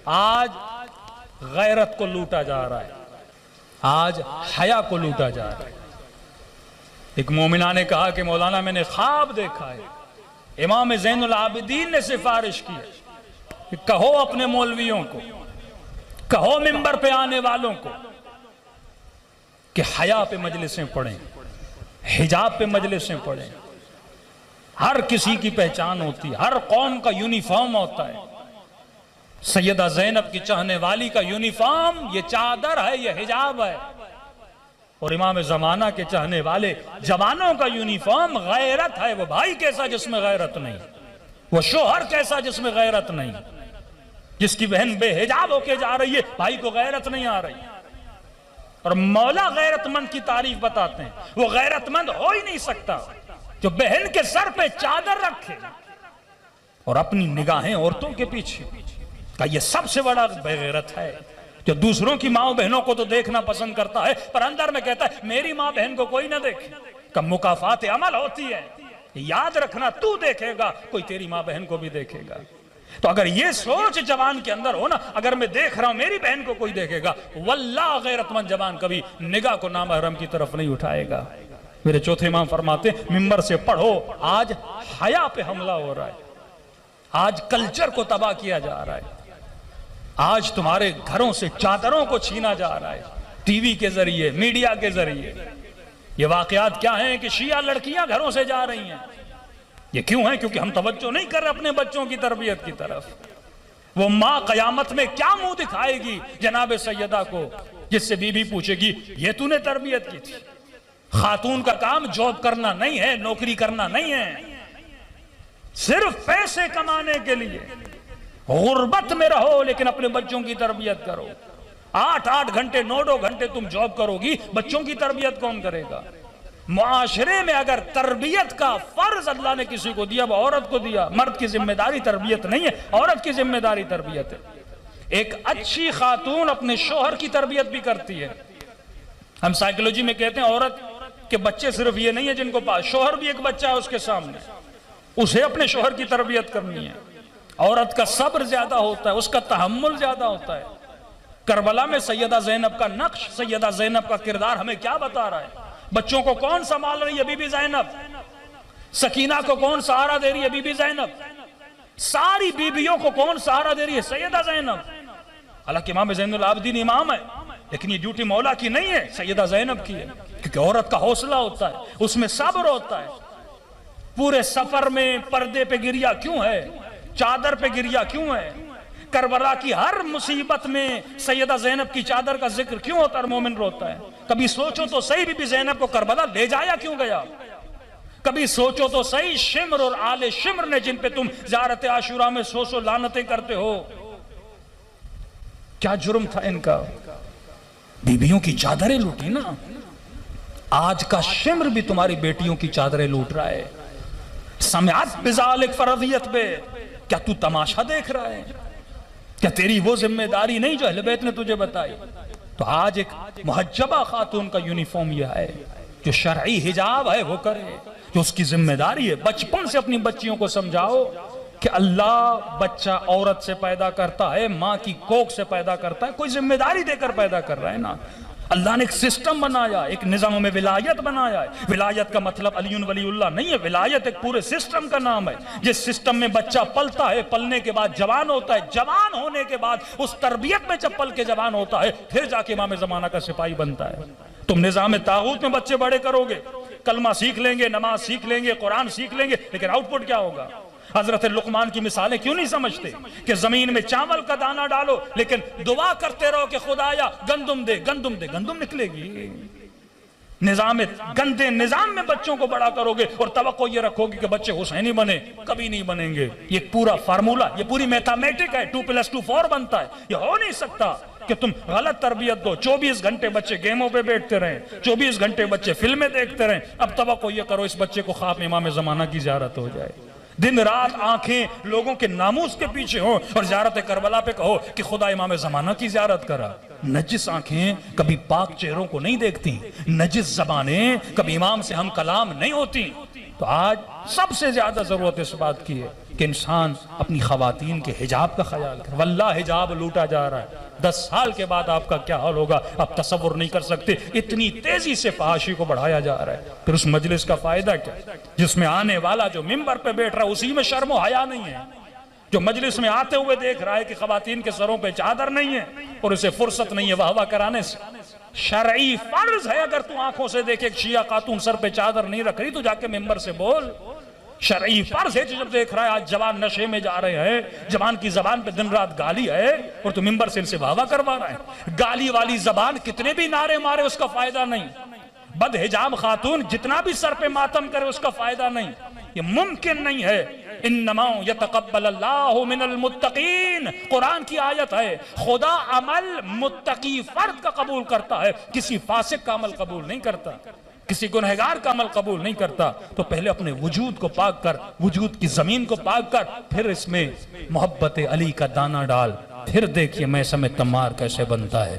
آج غیرت کو لوٹا جا رہا ہے، آج حیا کو لوٹا جا رہا ہے۔ ایک مومنہ نے کہا کہ مولانا میں نے خواب دیکھا ہے، امام زین العابدین نے سفارش کی کہ کہو اپنے مولویوں کو، کہو منبر پہ آنے والوں کو کہ حیا پہ مجلسیں پڑھیں، حجاب پہ مجلسیں پڑھیں۔ ہر کسی کی پہچان ہوتی ہے، ہر قوم کا یونیفارم ہوتا ہے۔ سیدہ زینب کی چاہنے والی کا یونیفارم یہ چادر ہے، یہ حجاب ہے، اور امام زمانہ کے چاہنے والے جوانوں کا یونیفارم غیرت ہے۔ وہ بھائی کیسا جس میں غیرت نہیں، وہ شوہر کیسا جس میں غیرت نہیں، جس کی بہن بے حجاب ہو کے جا رہی ہے بھائی کو غیرت نہیں آ رہی۔ اور مولا غیرت مند کی تعریف بتاتے ہیں، وہ غیرت مند ہو ہی نہیں سکتا جو بہن کے سر پہ چادر رکھے اور اپنی نگاہیں عورتوں کے پیچھے، کہ یہ سب سے بڑا بے غیرت ہے جو دوسروں کی ماں بہنوں کو تو دیکھنا پسند کرتا ہے پر اندر میں کہتا ہے میری ماں بہن کو کوئی نہ دیکھے۔ کہ مکافات عمل ہوتی ہے، یاد رکھنا تو دیکھے گا کوئی تیری ماں بہن کو بھی دیکھے گا۔ تو اگر یہ سوچ جوان کے اندر ہو نا، اگر میں دیکھ رہا ہوں میری بہن کو کوئی دیکھے گا، واللہ غیرت مند جوان کبھی نگاہ کو نامحرم کی طرف نہیں اٹھائے گا۔ میرے چوتھے امام فرماتے ہیں ممبر سے پڑھو، آج حیا پہ حملہ ہو رہا ہے، آج کلچر کو تباہ کیا جا رہا ہے، آج تمہارے گھروں سے چادروں کو چھینا جا رہا ہے، ٹی وی کے ذریعے، میڈیا کے ذریعے۔ یہ واقعات کیا ہیں کہ شیعہ لڑکیاں گھروں سے جا رہی ہیں۔ یہ کیوں ہیں؟ کیونکہ ہم توجہ نہیں کر رہے اپنے بچوں کی تربیت کی طرف۔ وہ ماں قیامت میں کیا منہ دکھائے گی جناب سیدہ کو، جس سے بی بی پوچھے گی یہ تو نے تربیت کی تھی۔ خاتون کا کام جاب کرنا نہیں ہے، نوکری کرنا نہیں ہے، صرف پیسے کمانے کے لیے غربت میں رہو لیکن اپنے بچوں کی تربیت کرو۔ 8 گھنٹے 9 گھنٹے تم جاب کرو گی، بچوں کی تربیت کون کرے گا؟ معاشرے میں اگر تربیت کا فرض اللہ نے کسی کو دیا وہ عورت کو دیا۔ مرد کی ذمہ داری تربیت نہیں ہے، عورت کی ذمہ داری تربیت ہے۔ ایک اچھی خاتون اپنے شوہر کی تربیت بھی کرتی ہے۔ ہم سائیکلوجی میں کہتے ہیں عورت کے بچے صرف یہ نہیں ہے جن کو پاس، شوہر بھی ایک بچہ ہے اس کے سامنے، اسے اپنے شوہر کی تربیت کرنی ہے۔ عورت کا صبر زیادہ ہوتا ہے، اس کا تحمل زیادہ ہوتا ہے۔ کربلا میں سیدہ زینب کا نقش، سیدہ زینب کا کردار ہمیں کیا بتا رہا ہے؟ بچوں کو کون سنبھال رہی ہے؟ بی بی زینب۔ سکینہ کو کون سہارا دے رہی ہے؟ بی بی زینب۔ ساری بیویوں کو کون سہارا دے رہی ہے؟ سیدہ زینب۔ حالانکہ امام زین العابدین امام ہے لیکن یہ ڈیوٹی مولا کی نہیں ہے، سیدہ زینب کی ہے، کیونکہ عورت کا حوصلہ ہوتا ہے، اس میں صبر ہوتا ہے۔ پورے سفر میں پردے پہ گریا کیوں ہے؟ چادر پہ گریا کیوں ہے؟ کربلا کی ہر مصیبت میں سیدہ زینب کی چادر کا ذکر کیوں ہوتا ہے؟ مومن روتا ہے۔ کبھی سوچو تو صحیح بی بی زینب کو کربلا لے جایا کیوں گیا؟ کبھی سوچو تو صحیح شمر اور آل شمر نے جن پہ تم زیارت عاشورہ میں سو لعنتیں کرتے ہو، کیا جرم تھا ان کا؟ بیویوں کی چادریں لوٹی نا۔ آج کا شمر بھی تمہاری بیٹیوں کی چادریں لوٹ رہا ہے۔ سمعت بذالک فرضیت پہ کیا تو تماشا دیکھ رہا ہے؟ کیا تیری وہ ذمہ داری نہیں جو اہل بیت نے تجھے بتائی؟ تو آج ایک محجبہ خاتون کا یونیفارم یہ ہے جو شرعی حجاب ہے وہ کرے، جو اس کی ذمہ داری ہے۔ بچپن سے اپنی بچیوں کو سمجھاؤ کہ اللہ بچہ عورت سے پیدا کرتا ہے، ماں کی کوکھ سے پیدا کرتا ہے، کوئی ذمہ داری دے کر پیدا کر رہا ہے نا۔ اللہ نے ایک سسٹم بنایا، ایک نظام میں ولایت بنایا ہے۔ ولایت کا مطلب علی ولی اللہ نہیں ہے، ولایت ایک پورے سسٹم کا نام ہے۔ جس سسٹم میں بچہ پلتا ہے، پلنے کے بعد جوان ہوتا ہے، جوان ہونے کے بعد اس تربیت میں جب پل کے جوان ہوتا ہے پھر جا کے امام زمانہ کا سپاہی بنتا ہے۔ تم نظام طاغوت میں بچے بڑے کرو گے، کلمہ سیکھ لیں گے، نماز سیکھ لیں گے، قرآن سیکھ لیں گے، لیکن آؤٹ پٹ کیا ہوگا؟ حضرت لقمان کی مثالیں کیوں نہیں سمجھتے کہ زمین میں چاول کا دانہ ڈالو لیکن دعا کرتے رہو کہ خدایا گندم دے، گندم دے، گندم نکلے گی۔ گندے نظام میں بچوں کو بڑا کرو گے اور توقع یہ رکھو گے کہ بچے حسینی بنے، کبھی نہیں بنیں گے۔ یہ پورا فارمولا، یہ پوری میتھمیٹک ہے، 2+2 4 بنتا ہے۔ یہ ہو نہیں سکتا کہ تم غلط تربیت دو، 24 گھنٹے بچے گیموں پہ بیٹھتے رہیں، 24 گھنٹے بچے فلمیں دیکھتے رہیں، اب توقع یہ کرو اس بچے کو خواب میں امام زمانہ کی زیارت ہو جائے۔ دن رات آنکھیں لوگوں کے ناموس کے پیچھے ہوں اور زیارت کربلا پہ کہو کہ خدا امام زمانہ کی زیارت کرا۔ نجس آنکھیں کبھی پاک چہروں کو نہیں دیکھتی، نجس زبانیں کبھی امام سے ہم کلام نہیں ہوتی۔ تو آج سب سے زیادہ ضرورت اس بات کی ہے کہ انسان اپنی خواتین کے حجاب کا خیال کرے. واللہ حجاب لوٹا جا رہا ہے. 10 سال کے بعد آپ کا کیا حال ہوگا آپ تصور نہیں کر سکتے. اتنی تیزی سے فحاشی کو بڑھایا جا رہا ہے. پھر اس مجلس کا فائدہ کیا جس میں آنے والا جو ممبر پہ بیٹھ رہا ہے اسی میں شرم و حیا نہیں ہے. جو مجلس میں آتے ہوئے دیکھ رہا ہے کہ خواتین کے سروں پہ چادر نہیں ہے اور اسے فرصت نہیں ہے واہ واہ کرانے سے. شرعی فرض ہے اگر تو آنکھوں سے دیکھے ایک شیعہ خاتون سر پہ چادر نہیں رکھ رہی تو جا کے ممبر سے بول. شرعی فرض ہے جب دیکھ رہا ہے آج جوان نشے میں جا رہے ہیں, جوان کی زبان پہ دن رات گالی ہے اور تو ممبر سے ان سے واہ واہ کروا رہا ہے. گالی والی زبان کتنے بھی نعرے مارے اس کا فائدہ نہیں. بد حجاب خاتون جتنا بھی سر پہ ماتم کرے اس کا فائدہ نہیں. یہ ممکن نہیں ہے. انما یتقبل اللہ من المتقین, قرآن کی آیت ہے. خدا عمل متقی فرد کا قبول کرتا ہے, کسی فاسق کا عمل قبول نہیں کرتا, کسی گنہگار کا عمل قبول نہیں کرتا. تو پہلے اپنے وجود کو پاک کر, وجود کی زمین کو پاک کر, پھر اس میں محبت علی کا دانہ ڈال, پھر دیکھیے میں سمے تمار کیسے بنتا ہے.